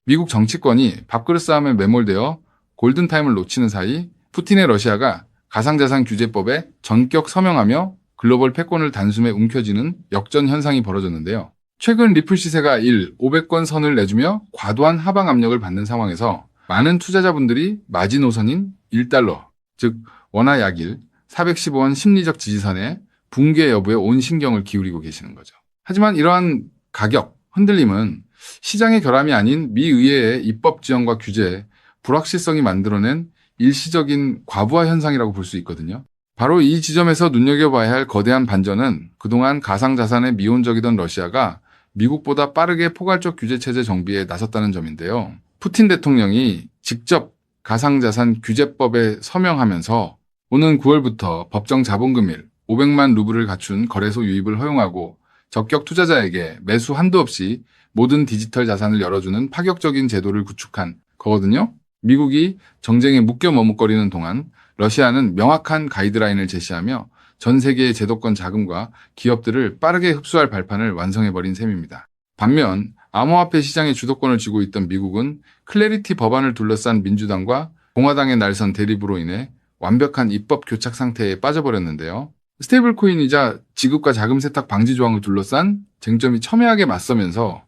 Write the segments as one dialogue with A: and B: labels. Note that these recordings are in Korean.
A: 미국 정치권이 밥그릇 싸움에 매몰되어 골든타임을 놓치는 사이 푸틴의 러시아가 가상자산 규제법에 전격 서명하며 글로벌 패권을 단숨에 움켜쥐는 역전 현상이 벌어졌는데요. 최근 리플 시세가 500권 선을 내주며 과도한 하방 압력을 받는 상황에서 많은 투자자분들이 마지노선인 1달러, 즉 원화 약일 415원 심리적 지지선의 붕괴 여부에 온 신경을 기울이고 계시는 거죠. 하지만 이러한 가격 흔들림은 시장의 결함이 아닌 미 의회의 입법 지원과 규제, 불확실성이 만들어낸 일시적인 과부하 현상이라고 볼 수 있거든요. 바로 이 지점에서 눈여겨봐야 할 거대한 반전은 그동안 가상자산에 미온적이던 러시아가 미국보다 빠르게 포괄적 규제체제 정비에 나섰다는 점인데요. 푸틴 대통령이 직접 가상자산 규제법에 서명하면서 오는 9월부터 법정 자본금일 500만 루블을 갖춘 거래소 유입을 허용하고 적격 투자자에게 매수 한도 없이 모든 디지털 자산을 열어주는 파격적인 제도를 구축한 거거든요. 미국이 정쟁에 묶여 머뭇거리는 동안 러시아는 명확한 가이드라인을 제시하며 전 세계의 제도권 자금과 기업들을 빠르게 흡수할 발판을 완성해버린 셈입니다. 반면 암호화폐 시장의 주도권을 쥐고 있던 미국은 클래리티 법안을 둘러싼 민주당과 공화당의 날선 대립으로 인해 완벽한 입법 교착 상태에 빠져버렸는데요. 스테이블 코인이자 지급과 자금 세탁 방지 조항을 둘러싼 쟁점이 첨예하게 맞서면서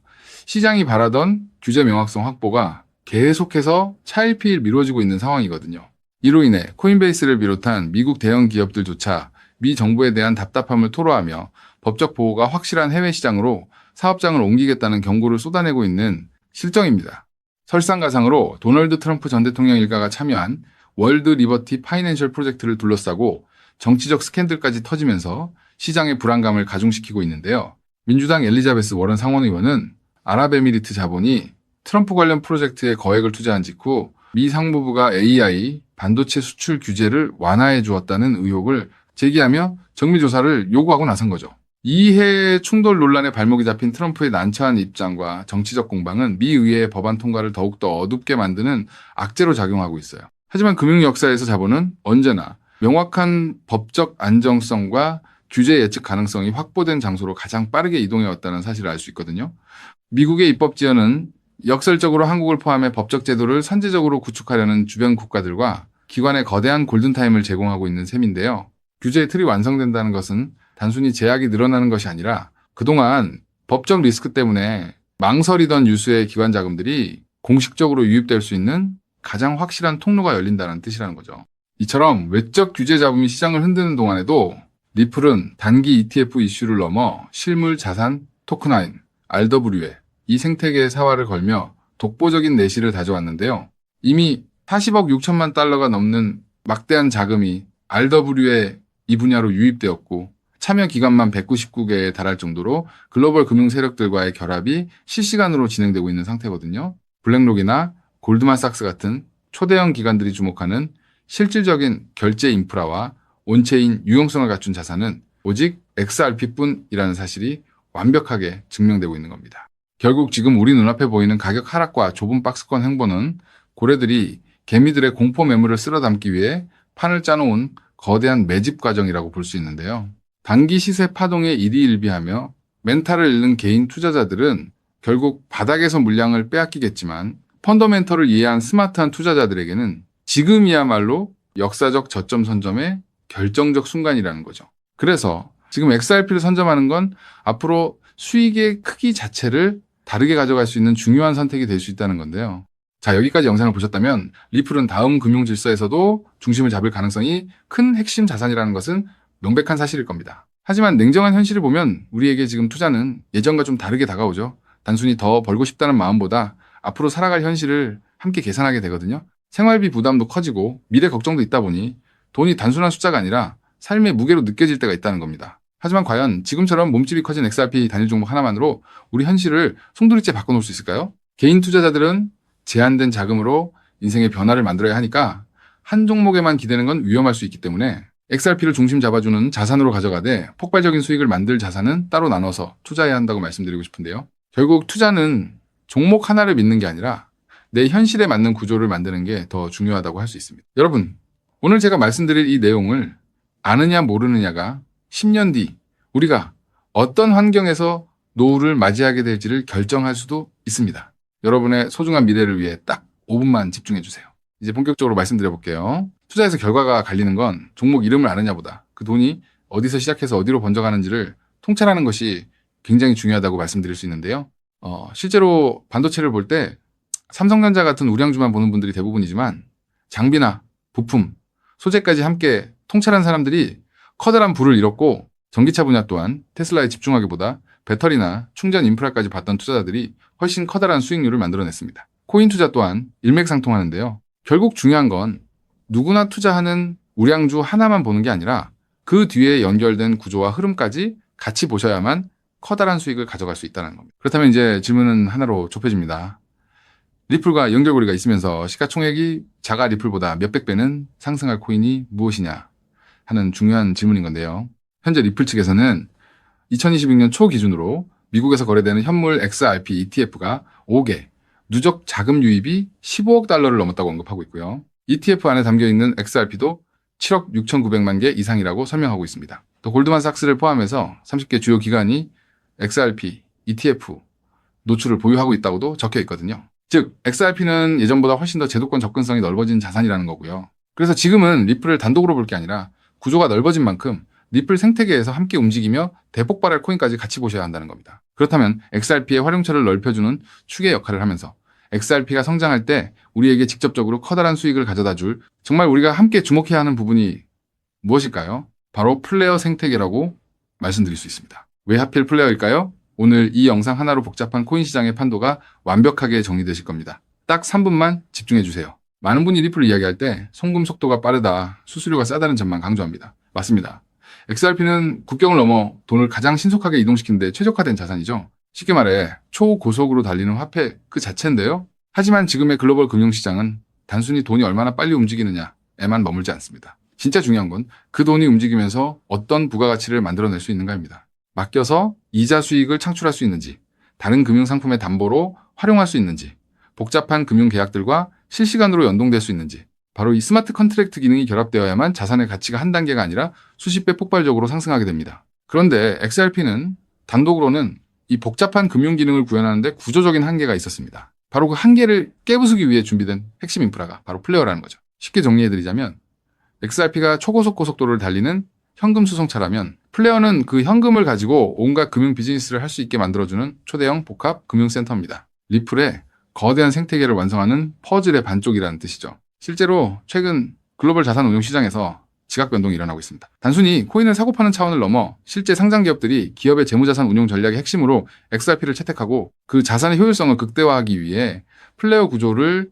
A: 시장이 바라던 규제 명확성 확보가 계속해서 차일피일 미뤄지고 있는 상황이거든요. 이로 인해 코인베이스를 비롯한 미국 대형 기업들조차 미 정부에 대한 답답함을 토로하며 법적 보호가 확실한 해외 시장으로 사업장을 옮기겠다는 경고를 쏟아내고 있는 실정입니다. 설상가상으로 도널드 트럼프 전 대통령 일가가 참여한 월드 리버티 파이낸셜 프로젝트를 둘러싸고 정치적 스캔들까지 터지면서 시장의 불안감을 가중시키고 있는데요. 민주당 엘리자베스 워런 상원의원은 아랍에미리트 자본이 트럼프 관련 프로젝트에 거액을 투자한 직후 미 상무부가 AI, 반도체 수출 규제를 완화해 주었다는 의혹을 제기하며 정밀조사를 요구하고 나선 거죠. 이해 충돌 논란에 발목이 잡힌 트럼프의 난처한 입장과 정치적 공방은 미 의회의 법안 통과를 더욱더 어둡게 만드는 악재로 작용하고 있어요. 하지만 금융 역사에서 자본은 언제나 명확한 법적 안정성과 규제 예측 가능성이 확보된 장소로 가장 빠르게 이동해왔다는 사실을 알 수 있거든요. 미국의 입법 지원은 역설적으로 한국을 포함해 법적 제도를 선제적으로 구축하려는 주변 국가들과 기관의 거대한 골든타임을 제공하고 있는 셈인데요. 규제의 틀이 완성된다는 것은 단순히 제약이 늘어나는 것이 아니라 그동안 법적 리스크 때문에 망설이던 유수의 기관 자금들이 공식적으로 유입될 수 있는 가장 확실한 통로가 열린다는 뜻이라는 거죠. 이처럼 외적 규제 자금이 시장을 흔드는 동안에도 리플은 단기 ETF 이슈를 넘어 실물 자산 토큰화인 RWA 이 생태계의 사활을 걸며 독보적인 내실을 다져왔는데요. 이미 40억 6천만 달러가 넘는 막대한 자금이 RWA 이 분야로 유입되었고 참여 기관만 199개에 달할 정도로 글로벌 금융 세력들과의 결합이 실시간으로 진행되고 있는 상태거든요. 블랙록이나 골드만삭스 같은 초대형 기관들이 주목하는 실질적인 결제 인프라와 온체인 유용성을 갖춘 자산은 오직 XRP뿐이라는 사실이 완벽하게 증명되고 있는 겁니다. 결국 지금 우리 눈앞에 보이는 가격 하락과 좁은 박스권 행보는 고래들이 개미들의 공포 매물을 쓸어 담기 위해 판을 짜놓은 거대한 매집 과정이라고 볼 수 있는데요. 단기 시세 파동에 일희일비하며 멘탈을 잃는 개인 투자자들은 결국 바닥에서 물량을 빼앗기겠지만 펀더멘털을 이해한 스마트한 투자자들에게는 지금이야말로 역사적 저점 선점의 결정적 순간이라는 거죠. 그래서 지금 XRP를 선점하는 건 앞으로 수익의 크기 자체를 다르게 가져갈 수 있는 중요한 선택이 될 수 있다는 건데요. 자, 여기까지 영상을 보셨다면 리플은 다음 금융 질서에서도 중심을 잡을 가능성이 큰 핵심 자산이라는 것은 명백한 사실일 겁니다. 하지만 냉정한 현실을 보면 우리에게 지금 투자는 예전과 좀 다르게 다가오죠. 단순히 더 벌고 싶다는 마음보다 앞으로 살아갈 현실을 함께 계산하게 되거든요. 생활비 부담도 커지고 미래 걱정도 있다 보니 돈이 단순한 숫자가 아니라 삶의 무게로 느껴질 때가 있다는 겁니다. 하지만 과연 지금처럼 몸집이 커진 XRP 단일 종목 하나만으로 우리 현실을 송두리째 바꿔놓을 수 있을까요? 개인 투자자들은 제한된 자금으로 인생의 변화를 만들어야 하니까 한 종목에만 기대는 건 위험할 수 있기 때문에 XRP를 중심 잡아주는 자산으로 가져가되 폭발적인 수익을 만들 자산은 따로 나눠서 투자해야 한다고 말씀드리고 싶은데요. 결국 투자는 종목 하나를 믿는 게 아니라 내 현실에 맞는 구조를 만드는 게 더 중요하다고 할 수 있습니다. 여러분, 오늘 제가 말씀드릴 이 내용을 아느냐 모르느냐가 10년 뒤 우리가 어떤 환경에서 노후를 맞이하게 될지를 결정할 수도 있습니다. 여러분의 소중한 미래를 위해 딱 5분만 집중해 주세요. 이제 본격적으로 말씀드려 볼게요. 투자에서 결과가 갈리는 건 종목 이름을 아느냐보다 그 돈이 어디서 시작해서 어디로 번져가는지를 통찰하는 것이 굉장히 중요하다고 말씀드릴 수 있는데요. 실제로 반도체를 볼 때 삼성전자 같은 우량주만 보는 분들이 대부분이지만 장비나 부품, 소재까지 함께 통찰한 사람들이 커다란 부를 잃었고, 전기차 분야 또한 테슬라에 집중하기보다 배터리나 충전 인프라까지 봤던 투자자들이 훨씬 커다란 수익률을 만들어냈습니다. 코인 투자 또한 일맥상통하는데요. 결국 중요한 건 누구나 투자하는 우량주 하나만 보는 게 아니라 그 뒤에 연결된 구조와 흐름까지 같이 보셔야만 커다란 수익을 가져갈 수 있다는 겁니다. 그렇다면 이제 질문은 하나로 좁혀집니다. 리플과 연결고리가 있으면서 시가총액이 자가 리플보다 몇백 배는 상승할 코인이 무엇이냐 하는 중요한 질문인 건데요. 현재 리플 측에서는 2026년 초 기준으로 미국에서 거래되는 현물 XRP ETF가 5개, 누적 자금 유입이 15억 달러를 넘었다고 언급하고 있고요. ETF 안에 담겨있는 XRP도 7억 6,900만 개 이상이라고 설명하고 있습니다. 또 골드만삭스를 포함해서 30개 주요 기관이 XRP, ETF 노출을 보유하고 있다고도 적혀 있거든요. 즉, XRP는 예전보다 훨씬 더 제도권 접근성이 넓어진 자산이라는 거고요. 그래서 지금은 리플을 단독으로 볼 게 아니라 구조가 넓어진 만큼 리플 생태계에서 함께 움직이며 대폭발할 코인까지 같이 보셔야 한다는 겁니다. 그렇다면 XRP의 활용처를 넓혀주는 축의 역할을 하면서 XRP가 성장할 때 우리에게 직접적으로 커다란 수익을 가져다 줄 정말 우리가 함께 주목해야 하는 부분이 무엇일까요? 바로 플레이어 생태계라고 말씀드릴 수 있습니다. 왜 하필 플레이어일까요? 오늘 이 영상 하나로 복잡한 코인 시장의 판도가 완벽하게 정리되실 겁니다. 딱 3분만 집중해 주세요. 많은 분이 리플을 이야기할 때 송금 속도가 빠르다, 수수료가 싸다는 점만 강조합니다. 맞습니다. XRP는 국경을 넘어 돈을 가장 신속하게 이동시키는 데 최적화된 자산이죠. 쉽게 말해 초고속으로 달리는 화폐 그 자체인데요. 하지만 지금의 글로벌 금융시장은 단순히 돈이 얼마나 빨리 움직이느냐에만 머물지 않습니다. 진짜 중요한 건 그 돈이 움직이면서 어떤 부가가치를 만들어낼 수 있는가입니다. 맡겨서 이자 수익을 창출할 수 있는지, 다른 금융상품의 담보로 활용할 수 있는지, 복잡한 금융계약들과 실시간으로 연동될 수 있는지, 바로 이 스마트 컨트랙트 기능이 결합되어야만 자산의 가치가 한 단계가 아니라 수십 배 폭발적으로 상승하게 됩니다. 그런데 XRP는 단독으로는 이 복잡한 금융 기능을 구현하는데 구조적인 한계가 있었습니다. 바로 그 한계를 깨부수기 위해 준비된 핵심 인프라가 바로 플레이어라는 거죠. 쉽게 정리해드리자면 XRP가 초고속 고속도로를 달리는 현금 수송차라면 플레이어는 그 현금을 가지고 온갖 금융 비즈니스를 할 수 있게 만들어주는 초대형 복합 금융센터입니다. 리플의 거대한 생태계를 완성하는 퍼즐의 반쪽이라는 뜻이죠. 실제로 최근 글로벌 자산 운용 시장에서 지각 변동이 일어나고 있습니다. 단순히 코인을 사고 파는 차원을 넘어 실제 상장 기업들이 기업의 재무자산 운용 전략의 핵심으로 XRP를 채택하고 그 자산의 효율성을 극대화하기 위해 플레이어 구조를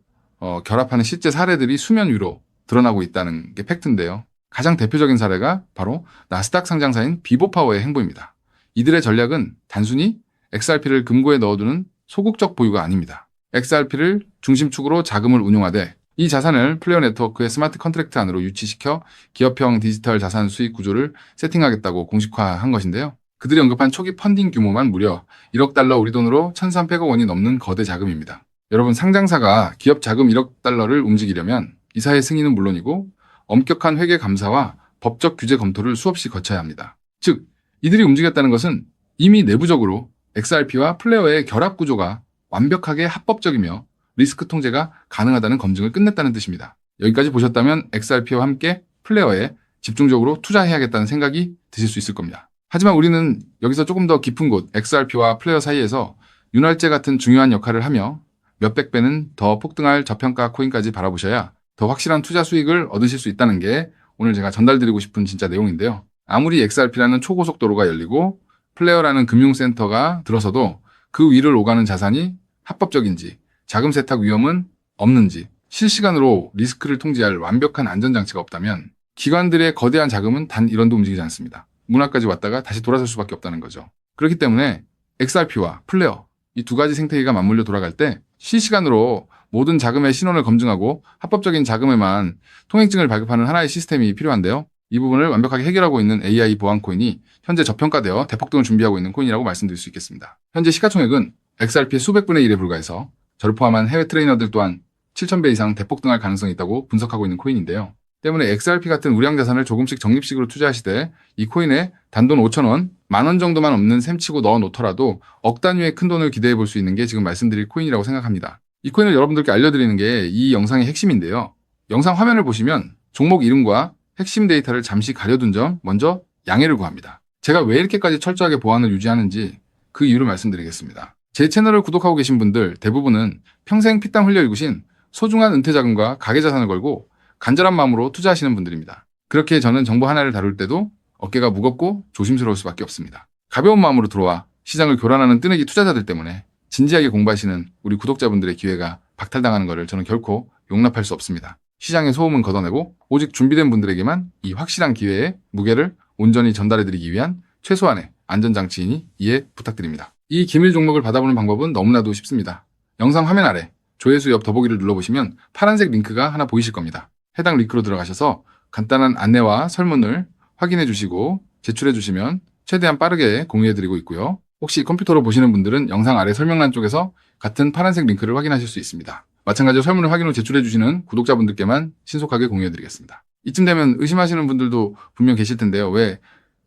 A: 결합하는 실제 사례들이 수면 위로 드러나고 있다는 게 팩트인데요. 가장 대표적인 사례가 바로 나스닥 상장사인 비보파워의 행보입니다. 이들의 전략은 단순히 XRP를 금고에 넣어두는 소극적 보유가 아닙니다. XRP를 중심축으로 자금을 운용하되 이 자산을 플레이어 네트워크의 스마트 컨트랙트 안으로 유치시켜 기업형 디지털 자산 수익 구조를 세팅하겠다고 공식화한 것인데요. 그들이 언급한 초기 펀딩 규모만 무려 1억 달러 우리 돈으로 1,300억 원이 넘는 거대 자금입니다. 여러분, 상장사가 기업 자금 1억 달러를 움직이려면 이사의 승인은 물론이고 엄격한 회계 감사와 법적 규제 검토를 수없이 거쳐야 합니다. 즉, 이들이 움직였다는 것은 이미 내부적으로 XRP와 플레이어의 결합 구조가 완벽하게 합법적이며 리스크 통제가 가능하다는 검증을 끝냈다는 뜻입니다. 여기까지 보셨다면 XRP와 함께 플레이어에 집중적으로 투자해야겠다는 생각이 드실 수 있을 겁니다. 하지만 우리는 여기서 조금 더 깊은 곳 XRP와 플레이어 사이에서 윤활제 같은 중요한 역할을 하며 몇백 배는 더 폭등할 저평가 코인까지 바라보셔야 더 확실한 투자 수익을 얻으실 수 있다는 게 오늘 제가 전달드리고 싶은 진짜 내용인데요. 아무리 XRP라는 초고속도로가 열리고 플레이어라는 금융센터가 들어서도 그 위를 오가는 자산이 합법적인지, 자금 세탁 위험은 없는지, 실시간으로 리스크를 통제할 완벽한 안전장치가 없다면 기관들의 거대한 자금은 단 1원도 움직이지 않습니다. 문화까지 왔다가 다시 돌아설 수밖에 없다는 거죠. 그렇기 때문에 XRP와 플레이어, 이 두 가지 생태계가 맞물려 돌아갈 때 실시간으로 모든 자금의 신원을 검증하고 합법적인 자금에만 통행증을 발급하는 하나의 시스템이 필요한데요. 이 부분을 완벽하게 해결하고 있는 AI 보안 코인이 현재 저평가되어 대폭등을 준비하고 있는 코인이라고 말씀드릴 수 있겠습니다. 현재 시가총액은 XRP의 수백 분의 1에 불과해서 저를 포함한 해외 트레이너들 또한 7,000배 이상 대폭등할 가능성이 있다고 분석하고 있는 코인인데요. 때문에 XRP 같은 우량 자산을 조금씩 적립식으로 투자하시되 이 코인에 단돈 5,000원, 10,000원 정도만 없는 셈치고 넣어 놓더라도 억 단위의 큰 돈을 기대해 볼 수 있는 게 지금 말씀드릴 코인이라고 생각합니다. 이 코인을 여러분들께 알려드리는 게 이 영상의 핵심인데요. 영상 화면을 보시면 종목 이름과 핵심 데이터를 잠시 가려둔 점 먼저 양해를 구합니다. 제가 왜 이렇게까지 철저하게 보안을 유지하는지 그 이유를 말씀드리겠습니다. 제 채널을 구독하고 계신 분들 대부분은 평생 피땀 흘려 일구신 소중한 은퇴자금과 가계자산을 걸고 간절한 마음으로 투자하시는 분들입니다. 그렇게 저는 정보 하나를 다룰 때도 어깨가 무겁고 조심스러울 수밖에 없습니다. 가벼운 마음으로 들어와 시장을 교란하는 뜨내기 투자자들 때문에 진지하게 공부하시는 우리 구독자분들의 기회가 박탈당하는 것을 저는 결코 용납할 수 없습니다. 시장의 소음은 걷어내고 오직 준비된 분들에게만 이 확실한 기회의 무게를 온전히 전달해드리기 위한 최소한의 안전장치이니 이해 부탁드립니다. 이 기밀 종목을 받아보는 방법은 너무나도 쉽습니다. 영상 화면 아래 조회수 옆 더보기를 눌러보시면 파란색 링크가 하나 보이실 겁니다. 해당 링크로 들어가셔서 간단한 안내와 설문을 확인해 주시고 제출해 주시면 최대한 빠르게 공유해드리고 있고요. 혹시 컴퓨터로 보시는 분들은 영상 아래 설명란 쪽에서 같은 파란색 링크를 확인하실 수 있습니다. 마찬가지로 설문을 확인 후 제출해 주시는 구독자분들께만 신속하게 공유해드리겠습니다. 이쯤 되면 의심하시는 분들도 분명 계실 텐데요. 왜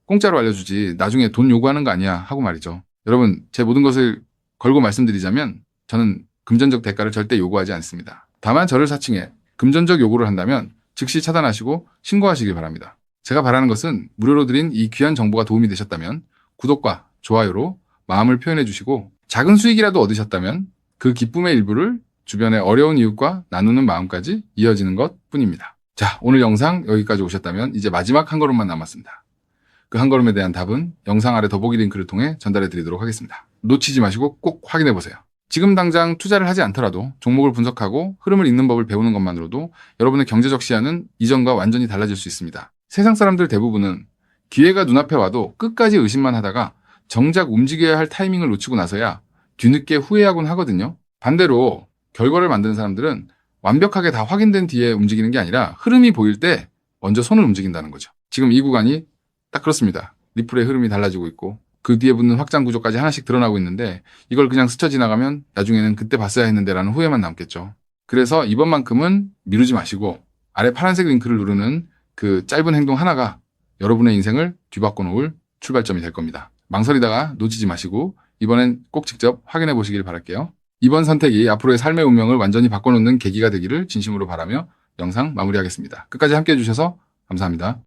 A: 공짜로 알려주지 나중에 돈 요구하는 거 아니야 하고 말이죠. 여러분, 제 모든 것을 걸고 말씀드리자면 저는 금전적 대가를 절대 요구하지 않습니다. 다만 저를 사칭해 금전적 요구를 한다면 즉시 차단하시고 신고하시길 바랍니다. 제가 바라는 것은 무료로 드린 이 귀한 정보가 도움이 되셨다면 구독과 좋아요로 마음을 표현해 주시고 작은 수익이라도 얻으셨다면 그 기쁨의 일부를 주변의 어려운 이웃과 나누는 마음까지 이어지는 것 뿐입니다. 자, 오늘 영상 여기까지 오셨다면 이제 마지막 한 걸음만 남았습니다. 그 한 걸음에 대한 답은 영상 아래 더보기 링크를 통해 전달해 드리도록 하겠습니다. 놓치지 마시고 꼭 확인해 보세요. 지금 당장 투자를 하지 않더라도 종목을 분석하고 흐름을 읽는 법을 배우는 것만으로도 여러분의 경제적 시야는 이전과 완전히 달라질 수 있습니다. 세상 사람들 대부분은 기회가 눈앞에 와도 끝까지 의심만 하다가 정작 움직여야 할 타이밍을 놓치고 나서야 뒤늦게 후회하곤 하거든요. 반대로 결과를 만드는 사람들은 완벽하게 다 확인된 뒤에 움직이는 게 아니라 흐름이 보일 때 먼저 손을 움직인다는 거죠. 지금 이 구간이 딱 그렇습니다. 리플의 흐름이 달라지고 있고 그 뒤에 붙는 확장 구조까지 하나씩 드러나고 있는데 이걸 그냥 스쳐 지나가면 나중에는 그때 봤어야 했는데 라는 후회만 남겠죠. 그래서 이번만큼은 미루지 마시고 아래 파란색 링크를 누르는 그 짧은 행동 하나가 여러분의 인생을 뒤바꿔 놓을 출발점이 될 겁니다. 망설이다가 놓치지 마시고 이번엔 꼭 직접 확인해 보시길 바랄게요. 이번 선택이 앞으로의 삶의 운명을 완전히 바꿔놓는 계기가 되기를 진심으로 바라며 영상 마무리하겠습니다. 끝까지 함께해 주셔서 감사합니다.